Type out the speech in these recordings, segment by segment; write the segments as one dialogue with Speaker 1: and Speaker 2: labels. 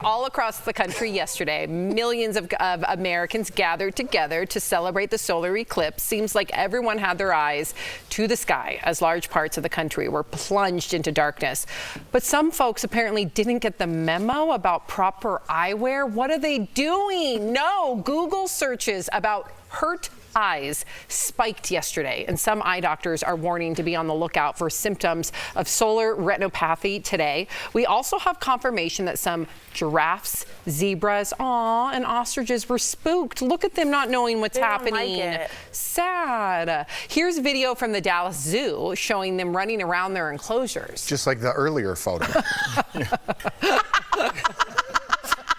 Speaker 1: all across the country yesterday, millions of Americans gathered together to celebrate the solar eclipse. Seems like everyone had their eyes to the sky as large parts of the country were plunged into darkness. But some folks apparently didn't get the memo about proper eyewear. What are they doing? No, Google searches about hurt eyes spiked yesterday, and some eye doctors are warning to be on the lookout for symptoms of solar retinopathy today. We also have confirmation that some giraffes, zebras, and ostriches were spooked. Look at them not knowing what's happening. Sad. Here's video from the Dallas Zoo showing them running around their enclosures.
Speaker 2: Just like the earlier photo.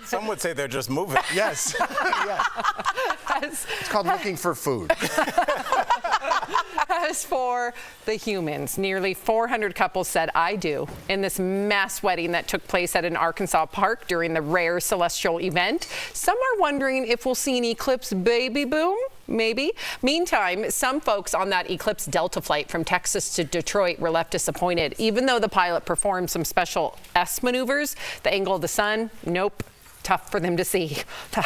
Speaker 3: Some would say they're just moving.
Speaker 2: Yes. Yes. It's called looking for food.
Speaker 1: As for the humans, nearly 400 couples said "I do" in this mass wedding that took place at an Arkansas park during the rare celestial event. Some are wondering if we'll see an eclipse baby boom. Maybe. Meantime, some folks on that Eclipse Delta flight from Texas to Detroit were left disappointed. Even though the pilot performed some special S maneuvers, the angle of the sun, nope. Tough for them to see.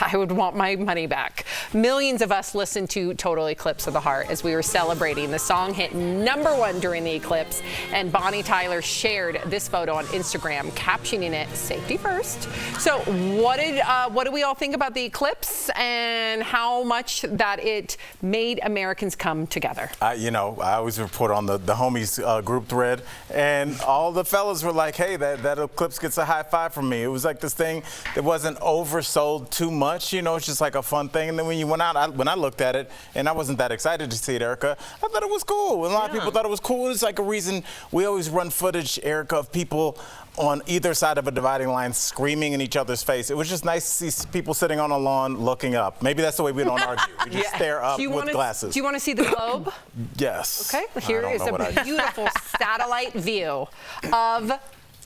Speaker 1: I would want my money back. Millions of us listened to Total Eclipse of the Heart as we were celebrating. The song hit #1 during the eclipse, and Bonnie Tyler shared this photo on Instagram, captioning it "Safety first." So what do we all think about the eclipse and how much that it made Americans come together?
Speaker 3: I always report on the homies group thread, and all the fellas were like, hey, that eclipse gets a high five from me. It was like this thing that wasn't oversold too much, it's just like a fun thing. And then when you went out, when I looked at it, and I wasn't that excited to see it, Erica, I thought it was cool. And a lot of people thought it was cool. It's like a reason we always run footage, Erica, of people on either side of a dividing line screaming in each other's face. It was just nice to see people sitting on a lawn looking up. Maybe that's the way we don't argue. We just stare up with glasses.
Speaker 1: Do you want to see the globe?
Speaker 3: Yes.
Speaker 1: Okay, here is a beautiful satellite view of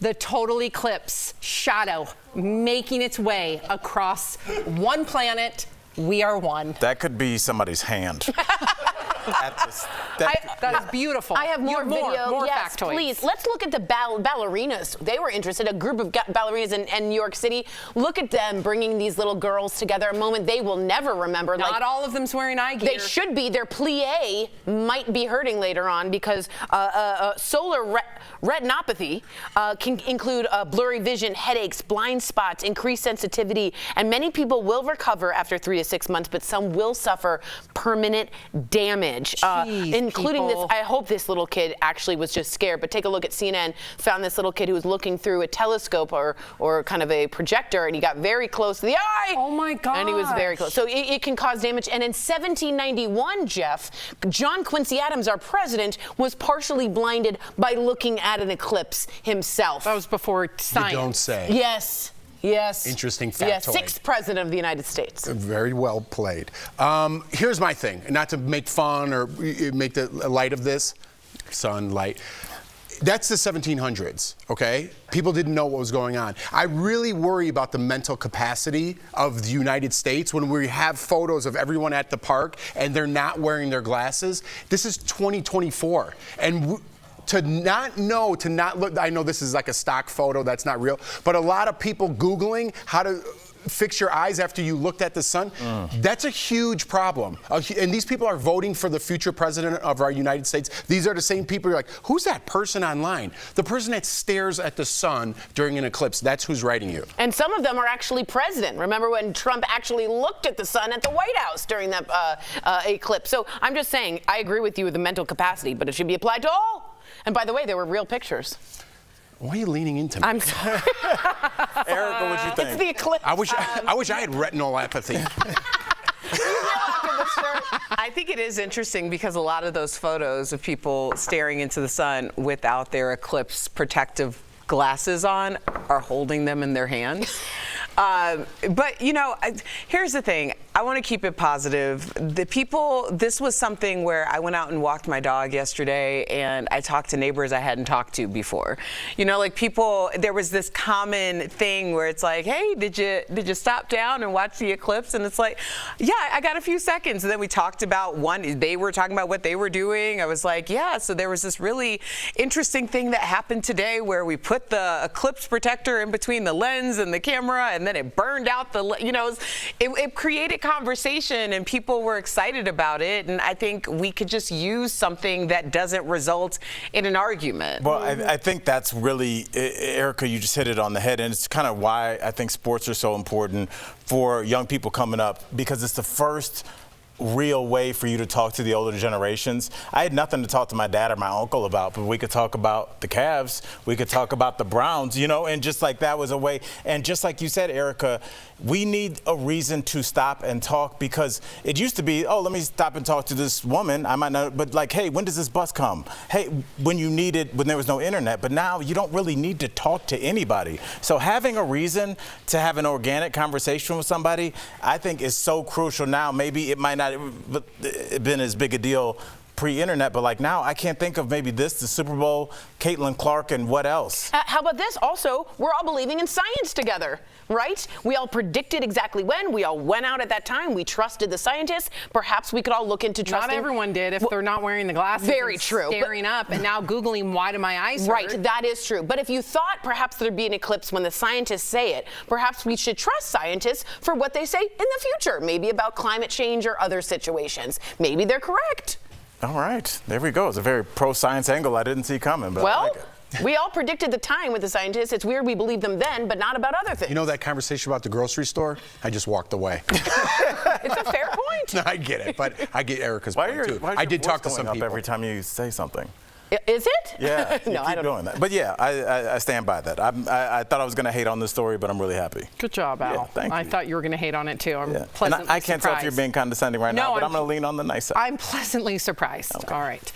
Speaker 1: the total eclipse shadow making its way across one planet. We are one.
Speaker 3: That could be somebody's hand.
Speaker 1: That is beautiful.
Speaker 4: I have more video.
Speaker 1: More
Speaker 4: yes,
Speaker 1: factoids.
Speaker 4: Please. Let's look at the ballerinas. They were interested. A group of ballerinas in New York City. Look at them bringing these little girls together. A moment they will never remember.
Speaker 1: Not all of them's wearing eye gear.
Speaker 4: They should be. Their plie might be hurting later on because solar retinopathy can include blurry vision, headaches, blind spots, increased sensitivity, and many people will recover after 3 to 6 months, but some will suffer permanent damage. Including this. I hope this little kid actually was just scared, but take a look at CNN. Found this little kid who was looking through a telescope or kind of a projector, and he got very close to the eye.
Speaker 1: Oh my God!
Speaker 4: And he was very close. So it can cause damage. And in 1791, Jeff, John Quincy Adams, our president, was partially blinded by looking at an eclipse himself.
Speaker 1: That was before science.
Speaker 2: You don't say.
Speaker 4: Yes. Yes.
Speaker 2: Interesting factoid.
Speaker 4: Yes, 6th president of the United States.
Speaker 2: Very well played. Here's my thing, not to make fun or make the light of this, sunlight. That's the 1700s, okay? People didn't know what was going on. I really worry about the mental capacity of the United States when we have photos of everyone at the park and they're not wearing their glasses. This is 2024, and to not know, to not look, I know this is like a stock photo, that's not real, but a lot of people Googling how to fix your eyes after you looked at the sun, that's a huge problem. And these people are voting for the future president of our United States. These are the same people you're like, who's that person online? The person that stares at the sun during an eclipse, that's who's writing you.
Speaker 4: And some of them are actually president. Remember when Trump actually looked at the sun at the White House during that eclipse? So I'm just saying, I agree with you with the mental capacity, but it should be applied to all. And by the way, there were real pictures.
Speaker 2: Why are you leaning into me?
Speaker 4: I'm sorry.
Speaker 3: Erica, what you think?
Speaker 4: It's the eclipse.
Speaker 2: I wish I had retinopathy.
Speaker 5: I think it is interesting because a lot of those photos of people staring into the sun without their eclipse protective glasses on are holding them in their hands. But, here's the thing. I want to keep it positive. This was something where I went out and walked my dog yesterday, and I talked to neighbors I hadn't talked to before. You know, like people, there was this common thing where it's like, hey, did you stop down and watch the eclipse? And it's like, yeah, I got a few seconds. And then we talked about they were talking about what they were doing. I was like, yeah, so there was this really interesting thing that happened today where we put the eclipse protector in between the lens and the camera, and then it burned out it created conversation, and people were excited about it. And I think we could just use something that doesn't result in an argument.
Speaker 3: Well, I think that's really, Erica, you just hit it on the head, and it's kind of why I think sports are so important for young people coming up, because it's the first real way for you to talk to the older generations. I had nothing to talk to my dad or my uncle about, but we could talk about the Cavs, we could talk about the Browns, you know, and just like that was a way. And just like you said, Erica, we need a reason to stop and talk, because it used to be, oh, let me stop and talk to this woman. I might not, but like, hey, when does this bus come? Hey, when there was no internet. But now you don't really need to talk to anybody. So having a reason to have an organic conversation with somebody, I think is so crucial now. Maybe it might not have been as big a deal pre-internet, but like now I can't think of maybe the Super Bowl, Caitlin Clark, and what else?
Speaker 4: How about this? Also, we're all believing in science together, right? We all predicted exactly when. We all went out at that time. We trusted the scientists. Perhaps we could all look into trusting.
Speaker 1: Not everyone did if they're not wearing the glasses.
Speaker 4: Very true.
Speaker 1: Staring up and now Googling, why do my eyes hurt?
Speaker 4: Right, that is true. But if you thought perhaps there'd be an eclipse when the scientists say it, perhaps we should trust scientists for what they say in the future, maybe about climate change or other situations. Maybe they're correct.
Speaker 3: All right, there we go. It's a very pro-science angle I didn't see coming, but I like it.
Speaker 4: We all predicted the time with the scientists. It's weird we believe them then, but not about other things.
Speaker 2: You know that conversation about the grocery store? I just walked away.
Speaker 4: It's a fair point.
Speaker 2: No, I get it, but I get Erica's point too.
Speaker 3: Why
Speaker 2: I did talk to
Speaker 3: voice
Speaker 2: some
Speaker 3: going up
Speaker 2: people.
Speaker 3: every time you say something?
Speaker 4: Is it?
Speaker 3: Yeah,
Speaker 4: No, I
Speaker 3: keep
Speaker 4: don't
Speaker 3: doing that. But yeah, I stand by that. I thought I was going to hate on this story, but I'm really happy.
Speaker 1: Good job, Al.
Speaker 3: Yeah, thank
Speaker 1: I
Speaker 3: you.
Speaker 1: thought you were going to hate on it too. I'm
Speaker 3: Yeah.
Speaker 1: pleasantly
Speaker 3: And I can't tell if you're
Speaker 1: surprised.
Speaker 3: being condescending right now, but I'm going to lean on the nice side.
Speaker 1: I'm pleasantly surprised.
Speaker 3: Okay.
Speaker 1: All right.